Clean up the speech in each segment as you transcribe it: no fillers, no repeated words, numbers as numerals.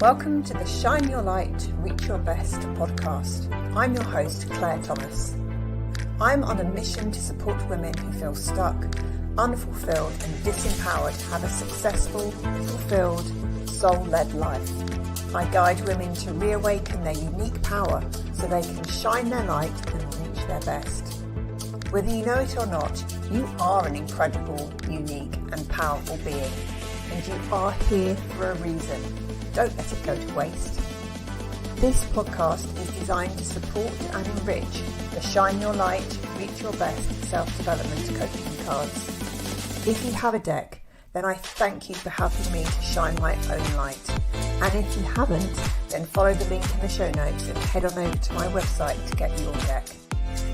Welcome to the Shine Your Light, Reach Your Best podcast. I'm your host, Claire Thomas. I'm on a mission to support women who feel stuck, unfulfilled and disempowered to have a successful, fulfilled, soul-led life. I guide women to reawaken their unique power so they can shine their light and reach their best. Whether you know it or not, you are an incredible, unique and powerful being, and you are here for a reason. Don't let it go to waste. This podcast is designed to support and enrich the Shine Your Light, Reach Your Best self-development coaching cards. If you have a deck, then I thank you for helping me to shine my own light. And if you haven't, then follow the link in the show notes and head on over to my website to get your deck.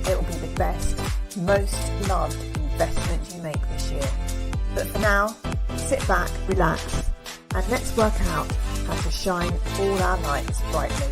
It will be the best, most loved investment you make this year. But for now, sit back, relax, and let's work out how to shine all our lights brightly.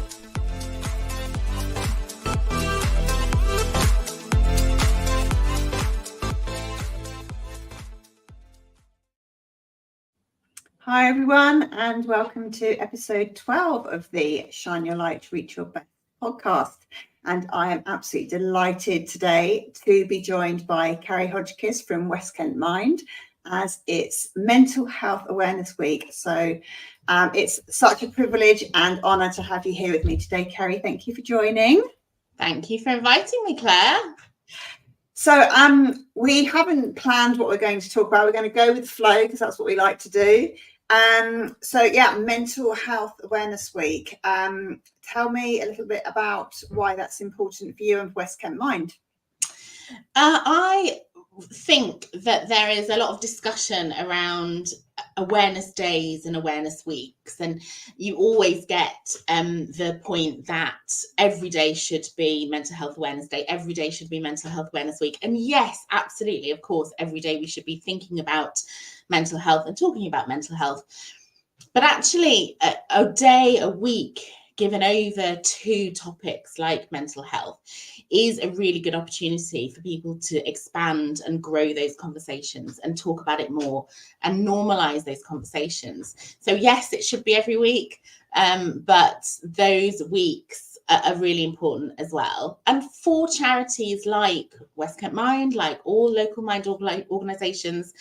Hi everyone, and welcome to episode 12 of the Shine Your Light, Reach Your Best podcast. And I am absolutely delighted today to be joined by Ceri Hodgkiss from West Kent Mind, as it's Mental Health Awareness Week. So it's such a privilege and honour to have you here with me today, Ceri. Thank you for joining. Thank you for inviting me, Claire. So we haven't planned what we're going to talk about. We're going to go with the flow because that's what we like to do. Mental Health Awareness Week. Tell me a little bit about why that's important for you and West Kent Mind. I think that there is a lot of discussion around awareness days and awareness weeks, and you always get the point that every day should be Mental Health Awareness Day, every day should be Mental Health Awareness Week. And yes, absolutely, of course, every day we should be thinking about mental health and talking about mental health. But actually, a day, a week given over to topics like mental health is a really good opportunity for people to expand and grow those conversations and talk about it more and normalize those conversations. So yes, it should be every week, but those weeks are really important as well. And for charities like West Kent Mind, like all local mind organisations,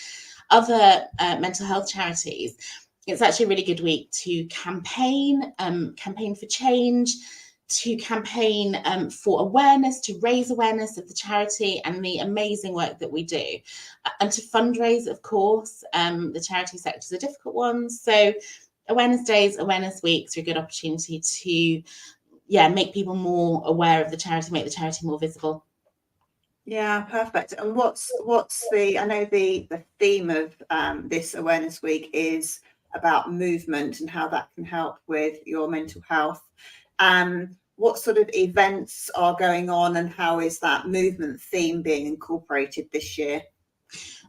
other mental health charities, it's actually a really good week to campaign for change, to campaign for awareness, to raise awareness of the charity and the amazing work that we do, and to fundraise, of course. The charity sector is a difficult one, so awareness days, awareness weeks are a good opportunity to make people more aware of the charity, make the charity more visible. Yeah, perfect. And what's the, I know the theme of this awareness week is about movement and how that can help with your mental health. What sort of events are going on and how is that movement theme being incorporated this year?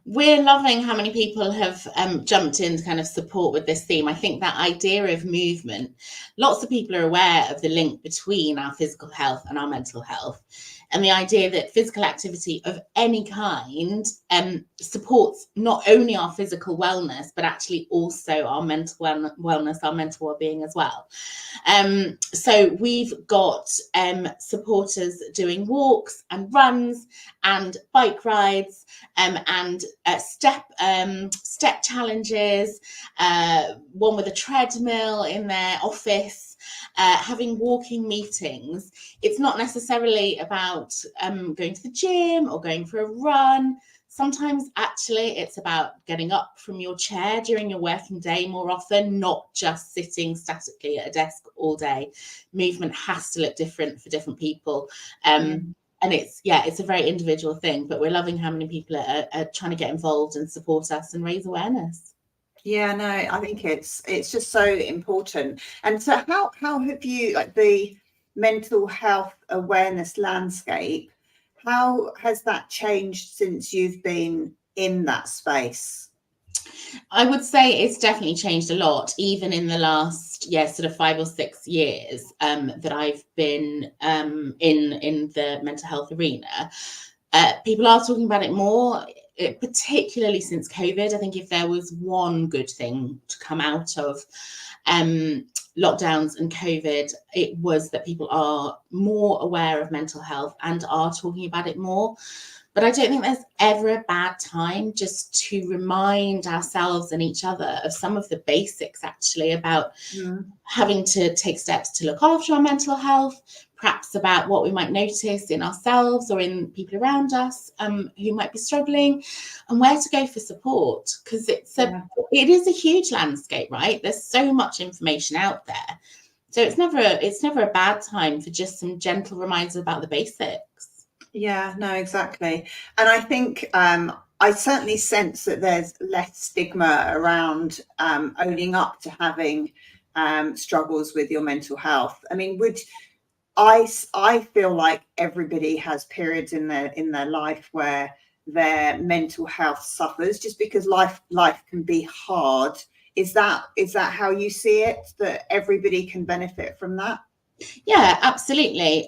We're loving how many people have jumped in to kind of support with this theme. I think that idea of movement, lots of people are aware of the link between our physical health and our mental health. And the idea that physical activity of any kind supports not only our physical wellness, but actually also our mental wellness, our mental well-being as well. So we've got supporters doing walks and runs and bike rides and step challenges, one with a treadmill in their office, having walking meetings. It's not necessarily about going to the gym or going for a run. Sometimes actually it's about getting up from your chair during your working day more often, not just sitting statically at a desk all day. Movement has to look different for different people. And it's a very individual thing, but we're loving how many people are trying to get involved and support us and raise awareness. Yeah, no, I think it's just so important. And so how have you, like the mental health awareness landscape, how has that changed since you've been in that space? I would say it's definitely changed a lot, even in the last, sort of 5 or 6 years that I've been in the mental health arena. People are talking about it more. particularly since COVID. I think if there was one good thing to come out of lockdowns and COVID, it was that people are more aware of mental health and are talking about it more. But I don't think there's ever a bad time just to remind ourselves and each other of some of the basics, actually, about having to take steps to look after our mental health, perhaps about what we might notice in ourselves or in people around us who might be struggling, and where to go for support, because it is a huge landscape, right? There's so much information out there. So it's never a bad time for just some gentle reminders about the basics. Yeah, no, exactly. And I think I certainly sense that there's less stigma around owning up to having struggles with your mental health. I mean, I feel like everybody has periods in their life where their mental health suffers, just because life can be hard. Is that how you see it, that everybody can benefit from that? Yeah, absolutely.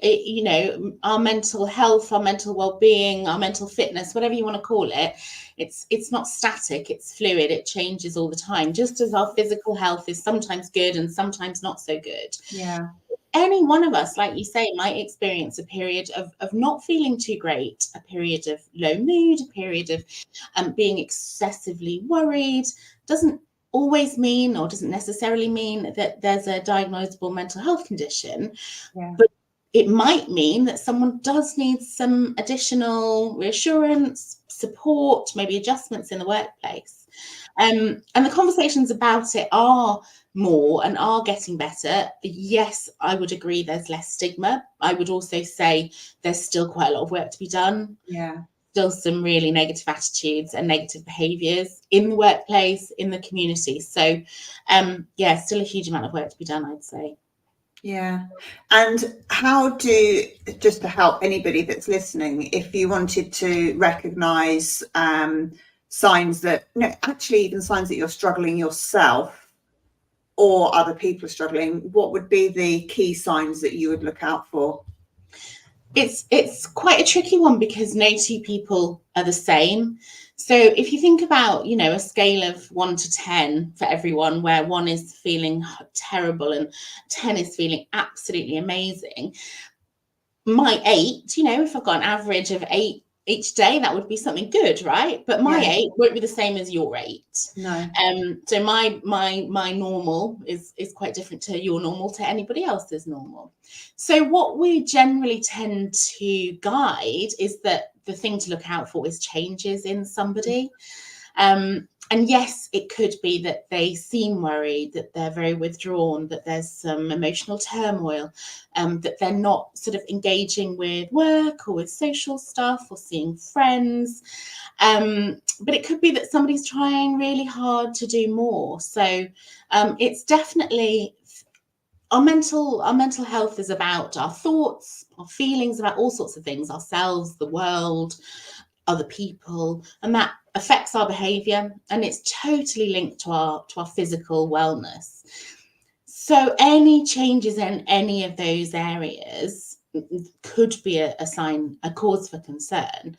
Our mental health, our mental well-being, our mental fitness, whatever you want to call it, it's not static, it's fluid, it changes all the time, just as our physical health is sometimes good and sometimes not so good. Yeah. Any one of us, like you say, might experience a period of not feeling too great, a period of low mood, a period of being excessively worried. Doesn't always mean, or doesn't necessarily mean, that there's a diagnosable mental health condition, but it might mean that someone does need some additional reassurance, support, maybe adjustments in the workplace. And the conversations about it are more and are getting better. Yes, I would agree there's less stigma. I would also say there's still quite a lot of work to be done. Yeah. Still some really negative attitudes and negative behaviours in the workplace, in the community. So, still a huge amount of work to be done, I'd say. Yeah. And just to help anybody that's listening, if you wanted to recognise signs that, actually even signs that you're struggling yourself or other people are struggling, what would be the key signs that you would look out for? It's quite a tricky one, because no two people are the same. So if you think about, a scale of 1 to 10 for everyone, where 1 is feeling terrible and 10 is feeling absolutely amazing, my 8, if I've got an average of 8 each day, that would be something good, right? But my 8 won't be the same as your 8. No. So my normal is quite different to your normal, to anybody else's normal. So what we generally tend to guide is that the thing to look out for is changes in somebody. And yes, it could be that they seem worried, that they're very withdrawn, that there's some emotional turmoil, that they're not sort of engaging with work or with social stuff or seeing friends. But it could be that somebody's trying really hard to do more. So it's definitely, our mental health is about our thoughts, our feelings about all sorts of things, ourselves, the world, other people, and that affects our behavior, and it's totally linked to our physical wellness. So any changes in any of those areas could be a sign, a cause for concern.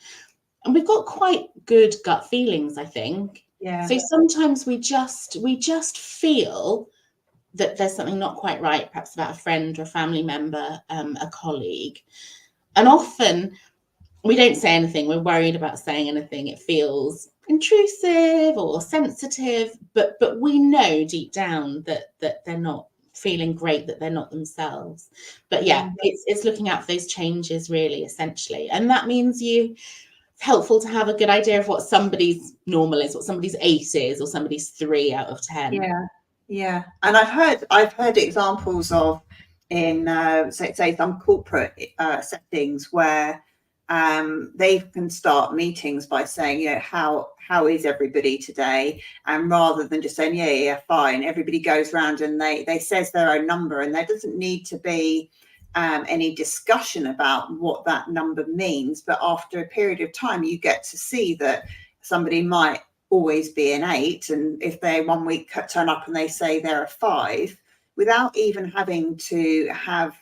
And we've got quite good gut feelings, I think. Yeah. So sometimes we just feel that there's something not quite right, perhaps about a friend or a family member, a colleague. And often we don't say anything. We're worried about saying anything. It feels intrusive or sensitive, but we know deep down that they're not feeling great, that they're not themselves. But it's looking out for those changes, really, essentially. And that means it's helpful to have a good idea of what somebody's normal is, what somebody's 8 is, or somebody's 3 out of 10. Yeah. And I've heard examples of, in say some corporate settings, where they can start meetings by saying, how is everybody today? And rather than just saying, yeah, fine, everybody goes around and they says their own number, and there doesn't need to be any discussion about what that number means. But after a period of time, you get to see that somebody might always be an 8, and if they one week turn up and they say they're a 5, without even having to have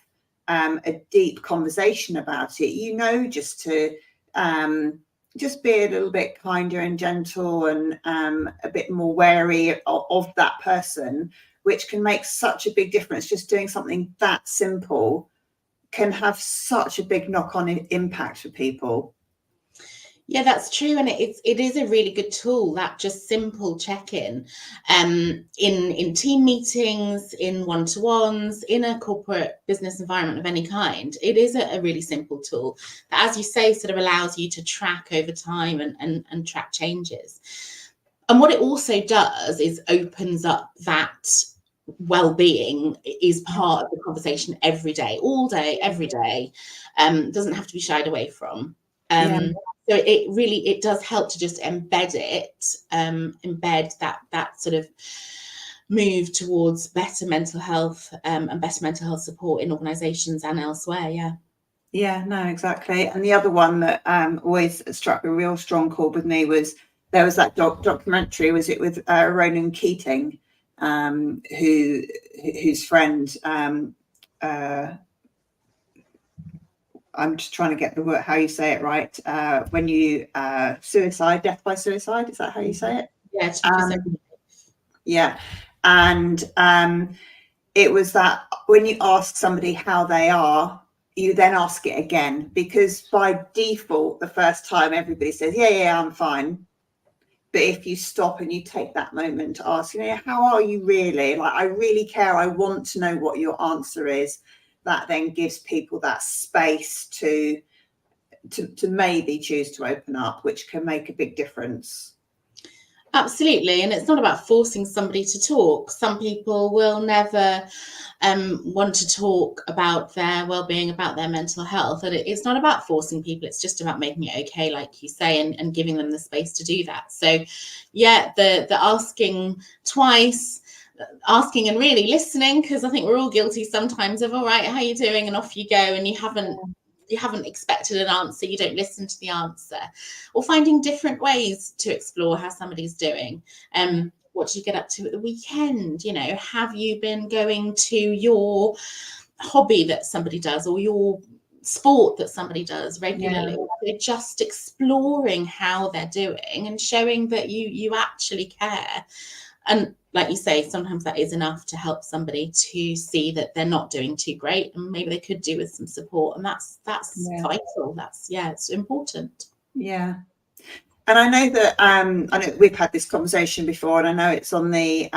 a deep conversation about it, just to just be a little bit kinder and gentle and a bit more wary of that person, which can make such a big difference. Just doing something that simple can have such a big knock-on impact for people. Yeah, that's true, and it is a really good tool, that just simple check-in, in team meetings, in one-to-ones, in a corporate business environment of any kind. It is a really simple tool that, as you say, sort of allows you to track over time and track changes. And what it also does is opens up that well-being is part of the conversation every day, all day, every day. Doesn't have to be shied away from. So it does help to just embed that sort of move towards better mental health, and better mental health support in organisations and elsewhere. Yeah, no, exactly. And the other one that always struck a real strong chord with me was there was that documentary, was it with Ronan Keating, whose friend, I'm just trying to get the word, how you say it right, when you suicide, death by suicide, is that how you say it? Yeah. And it was that when you ask somebody how they are, you then ask it again, because by default, the first time everybody says, yeah, I'm fine. But if you stop and you take that moment to ask, how are you really? Like, I really care. I want to know what your answer is. That then gives people that space to maybe choose to open up, which can make a big difference. Absolutely. And it's not about forcing somebody to talk. Some people will never want to talk about their well-being, about their mental health. And it's not about forcing people. It's just about making it okay, like you say, and giving them the space to do that. So, yeah, the asking twice, asking and really listening, because I think we're all guilty sometimes of, all right, how are you doing? And off you go, and you haven't expected an answer, you don't listen to the answer, or finding different ways to explore how somebody's doing. What do you get up to at the weekend? Have you been going to your hobby that somebody does, or your sport that somebody does regularly? They're just exploring how they're doing and showing that you actually care. And like you say, sometimes that is enough to help somebody to see that they're not doing too great, and maybe they could do with some support. And that's vital. It's important. Yeah. And I know that I know we've had this conversation before, and I know it's on the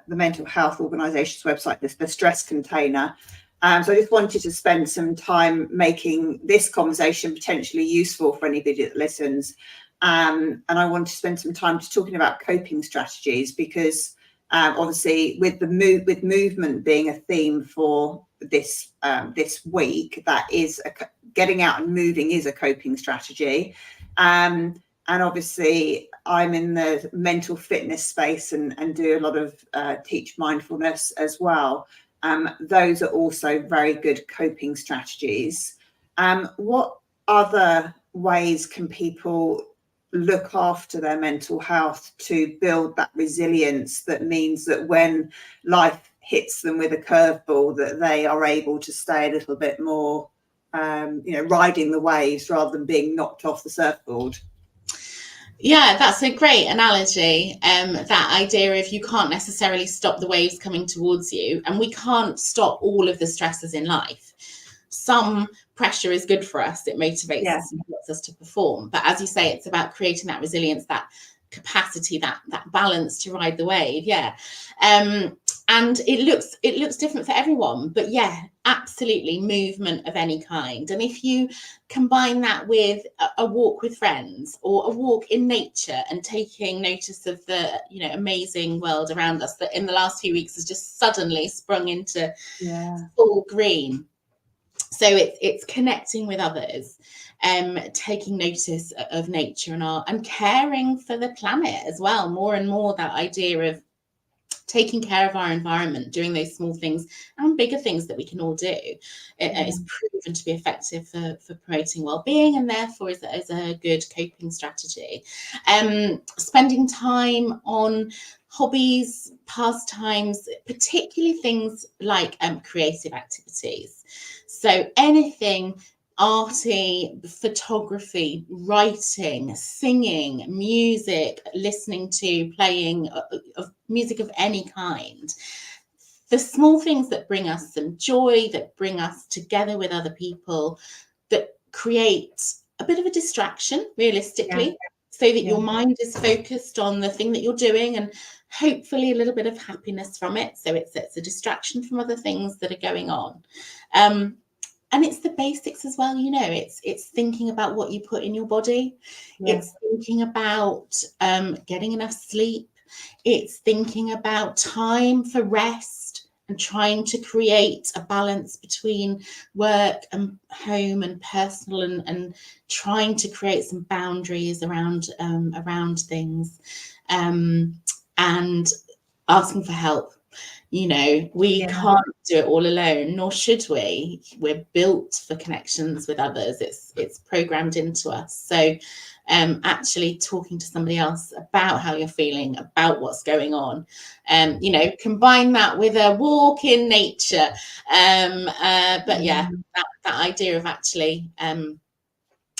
Mental Health Organisation's website, the stress container. So I just wanted to spend some time making this conversation potentially useful for anybody that listens. And I want to spend some time talking about coping strategies, because obviously with movement being a theme for this week, that is getting out and moving is a coping strategy. And obviously I'm in the mental fitness space and do a lot of teach mindfulness as well. Those are also very good coping strategies. What other ways can people look after their mental health to build that resilience that means that when life hits them with a curveball, that they are able to stay a little bit more riding the waves rather than being knocked off the surfboard? Yeah, that's a great analogy. That idea of you can't necessarily stop the waves coming towards you, and we can't stop all of the stresses in life. Some pressure is good for us. It motivates us and helps us to perform. But as you say, it's about creating that resilience, that capacity, that balance to ride the wave. And it looks different for everyone, but absolutely, movement of any kind. And if you combine that with a walk with friends, or a walk in nature, and taking notice of the amazing world around us that in the last few weeks has just suddenly sprung into full green. So it's connecting with others, taking notice of nature and caring for the planet as well. More and more, that idea of taking care of our environment, doing those small things and bigger things that we can all do, is proven to be effective for promoting well-being, and therefore is a good coping strategy. Spending time on hobbies, pastimes, particularly things like creative activities. So anything arty, photography, writing, singing, music, listening to, playing of music of any kind. The small things that bring us some joy, that bring us together with other people, that create a bit of a distraction, realistically, so that your mind is focused on the thing that you're doing, and hopefully a little bit of happiness from it. So it's a distraction from other things that are going on. And it's the basics as well, you know, it's thinking about what you put in your body. It's thinking about getting enough sleep. It's thinking about time for rest and trying to create a balance between work and home and personal, and trying to create some boundaries around things, and asking for help. You know, we can't do it all alone, nor should we. We're built for connections with others. It's programmed into us. So actually talking to somebody else about how you're feeling, about what's going on, you know, combine that with a walk in nature. But yeah, that idea of actually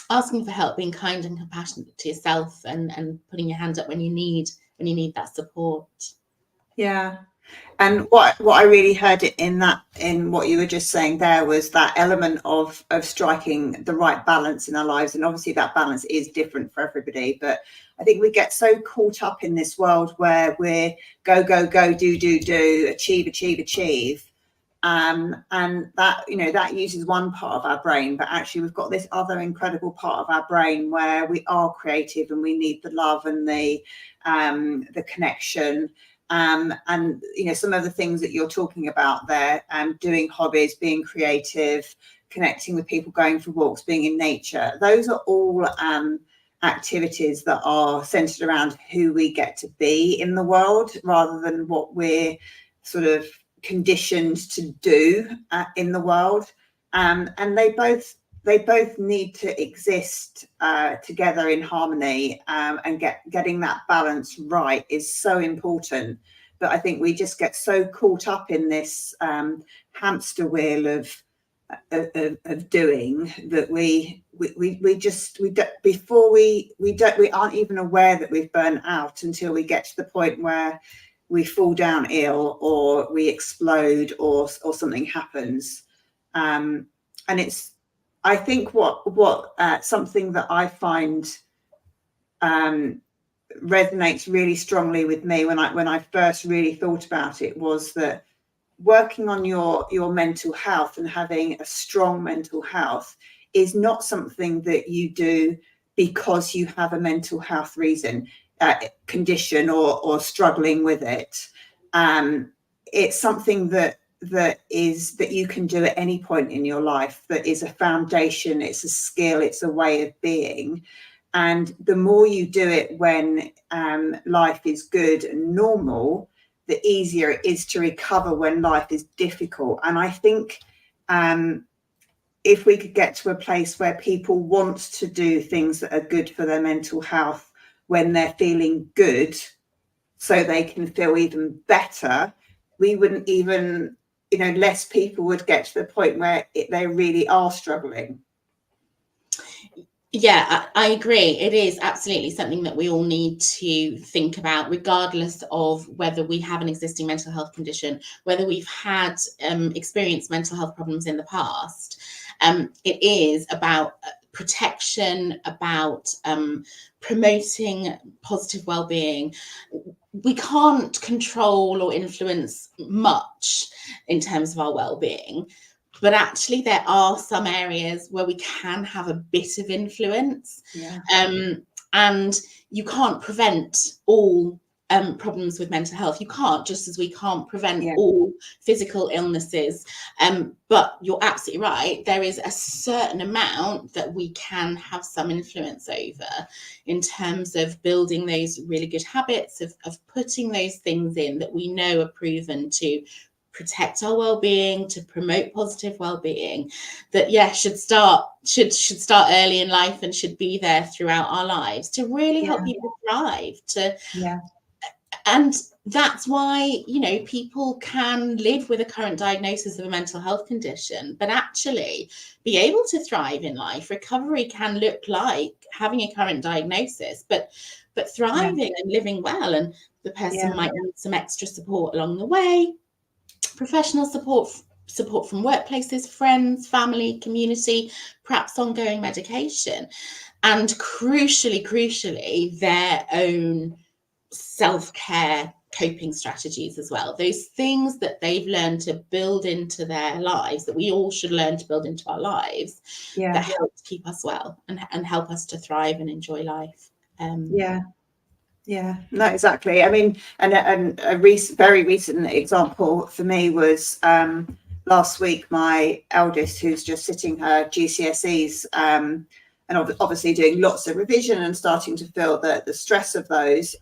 asking for help, being kind and compassionate to yourself, and putting your hand up when you need that support. Yeah. And what I really heard in what you were just saying there was that element of striking the right balance in our lives. And obviously that balance is different for everybody. But I think we get so caught up in this world where we're go, do, achieve. And that, you know, that uses one part of our brain, but actually we've got this other incredible part of our brain where we are creative and we need the love and the connection. And you know, some of the things that you're talking about there, doing hobbies, being creative, connecting with people, going for walks, being in nature, those are all activities that are centered around who we get to be in the world, rather than what we're sort of conditioned to do in the world. And they both need to exist together in harmony, and getting that balance right is so important. But I think we just get so caught up in this hamster wheel of doing that we aren't even aware that we've burnt out until we get to the point where we fall down ill or we explode or something happens. And it's, I think what something that I find resonates really strongly with me when I first really thought about it was that working on your mental health and having a strong mental health is not something that you do because you have a mental health reason, condition or struggling with it. It's something that you can do at any point in your life, that is a foundation, it's a skill, it's a way of being. And the more you do it when life is good and normal, the easier it is to recover when life is difficult. And I think if we could get to a place where people want to do things that are good for their mental health when they're feeling good, so they can feel even better, we wouldn't even, you know, less people would get to the point where they really are struggling. Yeah, I agree. It is absolutely something that we all need to think about, regardless of whether we have an existing mental health condition, whether we've had experienced mental health problems in the past. It is about protection, about promoting positive well-being. We can't control or influence much in terms of our well-being, but actually there are some areas where we can have a bit of influence. And you can't prevent all problems with mental health. You can't, just as we can't prevent all physical illnesses. But you're absolutely right. There is a certain amount that we can have some influence over in terms of building those really good habits, of putting those things in that we know are proven to protect our well-being, to promote positive well-being, that should start early in life and should be there throughout our lives to really help people thrive, And that's why, you know, people can live with a current diagnosis of a mental health condition, but actually be able to thrive in life. Recovery can look like having a current diagnosis, but thriving and living well. And the person might need some extra support along the way, professional support from workplaces, friends, family, community, perhaps ongoing medication, and crucially, their own self-care coping strategies as well. Those things that they've learned to build into their lives, that we all should learn to build into our lives, that help keep us well and help us to thrive and enjoy life. Yeah, no, exactly. I mean, and a very recent example for me was last week, my eldest, who's just sitting her GCSEs, and obviously doing lots of revision and starting to feel the stress of those,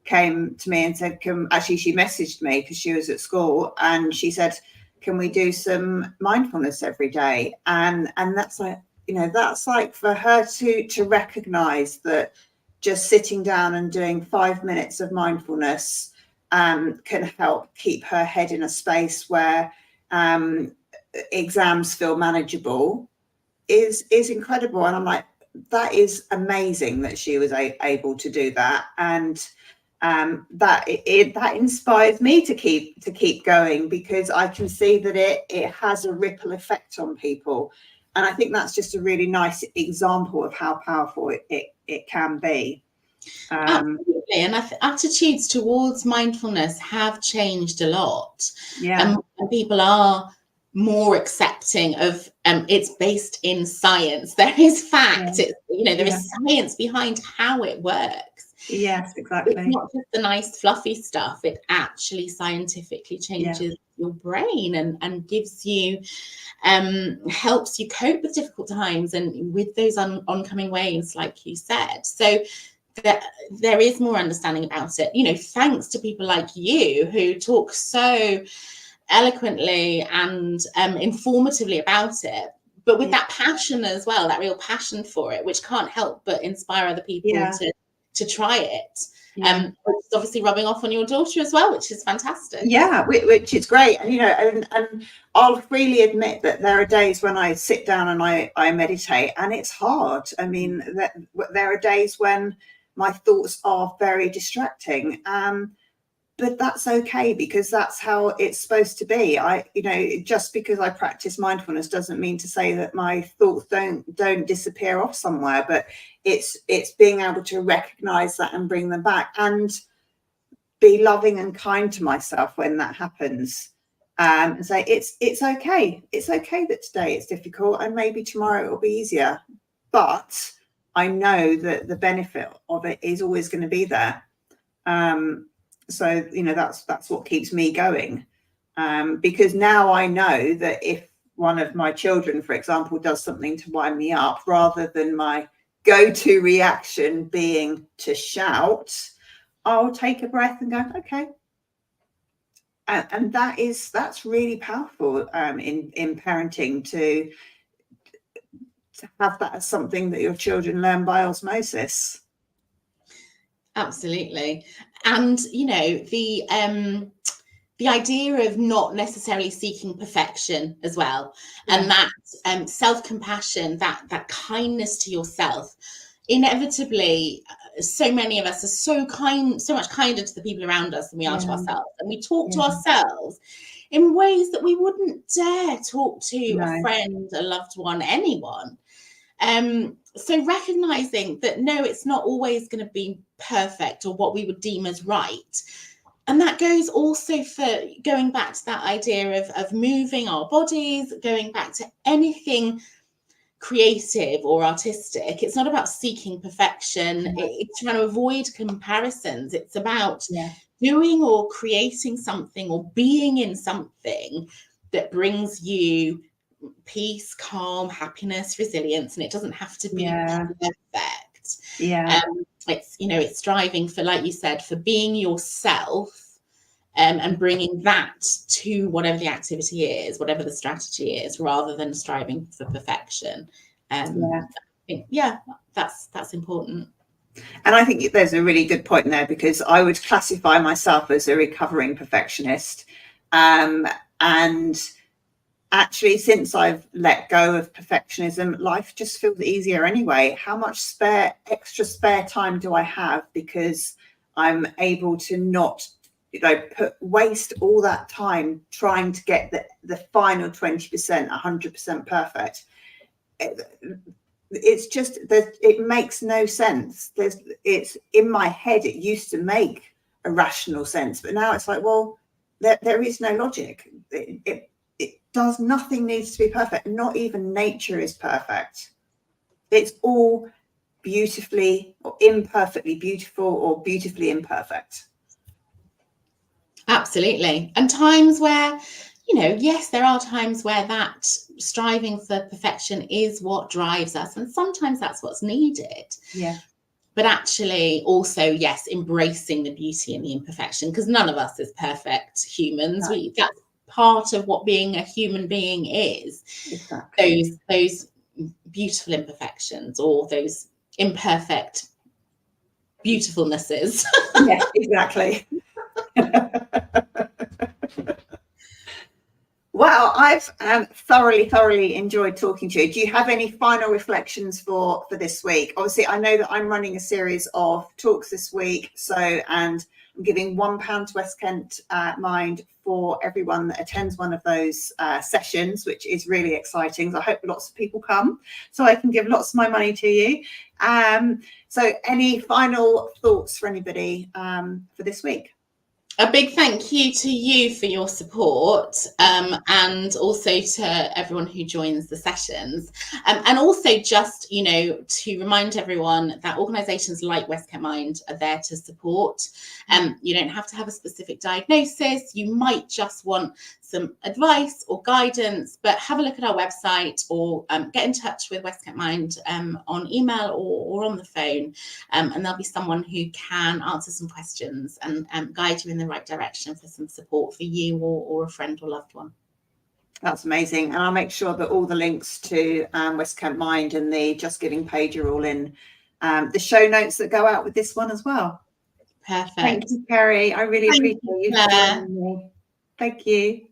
came to me and said, she messaged me because she was at school, and she said, can we do some mindfulness every day? And that's like, you know, that's like for her to recognize that just sitting down and doing 5 minutes of mindfulness can help keep her head in a space where exams feel manageable is incredible. And I'm like, that is amazing that she was able to do that. And that inspires me to keep going, because I can see that it has a ripple effect on people. And I think that's just a really nice example of how powerful it can be. Absolutely. And attitudes towards mindfulness have changed a lot. And people are more accepting of it's based in science. There is fact. It's, you know, there is science behind how it works. Yes, exactly. It's not just the nice fluffy stuff. It actually scientifically changes your brain and gives you helps you cope with difficult times and with those oncoming waves, like you said. So there is more understanding about it, you know, thanks to people like you who talk so eloquently and informatively about it, but with that passion as well, that real passion for it, which can't help but inspire other people to try it. It's obviously rubbing off on your daughter as well, which is fantastic. Which is great. And, you know, and I'll freely admit that there are days when I sit down and I meditate, and it's hard. I mean, there are days when my thoughts are very distracting, but that's okay, because that's how it's supposed to be. You know, just because I practice mindfulness doesn't mean to say that my thoughts don't disappear off somewhere, but it's being able to recognize that and bring them back, and be loving and kind to myself when that happens, and say it's okay. It's okay that today it's difficult, and maybe tomorrow it will be easier, but I know that the benefit of it is always going to be there. So, you know, that's what keeps me going, because now I know that if one of my children, for example, does something to wind me up, rather than my go-to reaction being to shout, I'll take a breath and go, okay. And that's really powerful in parenting, to have that as something that your children learn by osmosis. Absolutely. And, you know, the idea of not necessarily seeking perfection as well, and that self-compassion, that kindness to yourself. Inevitably, so many of us are so much kinder to the people around us than we are to ourselves, and we talk to ourselves in ways that we wouldn't dare talk to a friend, a loved one, anyone. So recognizing that, no, it's not always going to be perfect or what we would deem as right. And that goes also for going back to that idea of moving our bodies, going back to anything creative or artistic. It's not about seeking perfection. It's trying to avoid comparisons. It's about doing or creating something or being in something that brings you peace, calm, happiness, resilience, and it doesn't have to be perfect. It's, you know, it's striving for, like you said, for being yourself, and bringing that to whatever the activity is, whatever the strategy is, rather than striving for perfection. I think, that's important. And I think there's a really good point there, because I would classify myself as a recovering perfectionist. And actually, since I've let go of perfectionism, life just feels easier anyway. How much extra spare time do I have? Because I'm able to not, waste all that time trying to get the final 20%, 100% perfect. It's just that it makes no sense. It's in my head. It used to make a rational sense, but now it's like, well, there is no logic. It does, nothing needs to be perfect. Not even nature is perfect. It's all beautifully or imperfectly beautiful, or beautifully imperfect. Absolutely. And times where, yes, there are times where that striving for perfection is what drives us, and sometimes that's what's needed. Yeah. But actually also, yes, embracing the beauty and the imperfection, because none of us is perfect humans. No. That's part of what being a human being is. Exactly. Those beautiful imperfections, or those imperfect beautifulnesses. Yeah, exactly. Well, I've thoroughly enjoyed talking to you. Do you have any final reflections for this week? Obviously, I know that I'm running a series of talks this week, and I'm giving £1 to West Kent Mind for everyone that attends one of those sessions, which is really exciting. So I hope lots of people come so I can give lots of my money to you. So any final thoughts for anybody for this week? A big thank you to you for your support, and also to everyone who joins the sessions. And also just, to remind everyone that organisations like West Kent Mind are there to support. You don't have to have a specific diagnosis. You might just want some advice or guidance, but have a look at our website, or get in touch with West Kent Mind on email or on the phone, and there'll be someone who can answer some questions and guide you in the right direction for some support for you or a friend or loved one. That's amazing. And I'll make sure that all the links to West Kent Mind and the Just Giving page are all in the show notes that go out with this one as well. Perfect. Thank you, Ceri. I really appreciate you joining me. Thank you.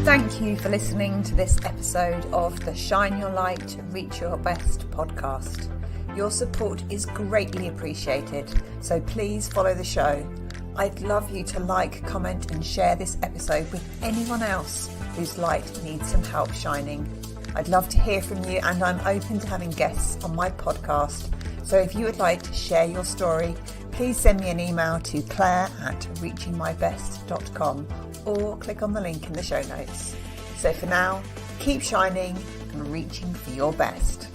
Thank you for listening to this episode of the Shine Your Light, Reach Your Best podcast. Your support is greatly appreciated, so please follow the show. I'd love you to like, comment and share this episode with anyone else whose light needs some help shining. I'd love to hear from you, and I'm open to having guests on my podcast. So if you would like to share your story, please send me an email to claire@reachingmybest.com or click on the link in the show notes. So for now, keep shining and reaching for your best.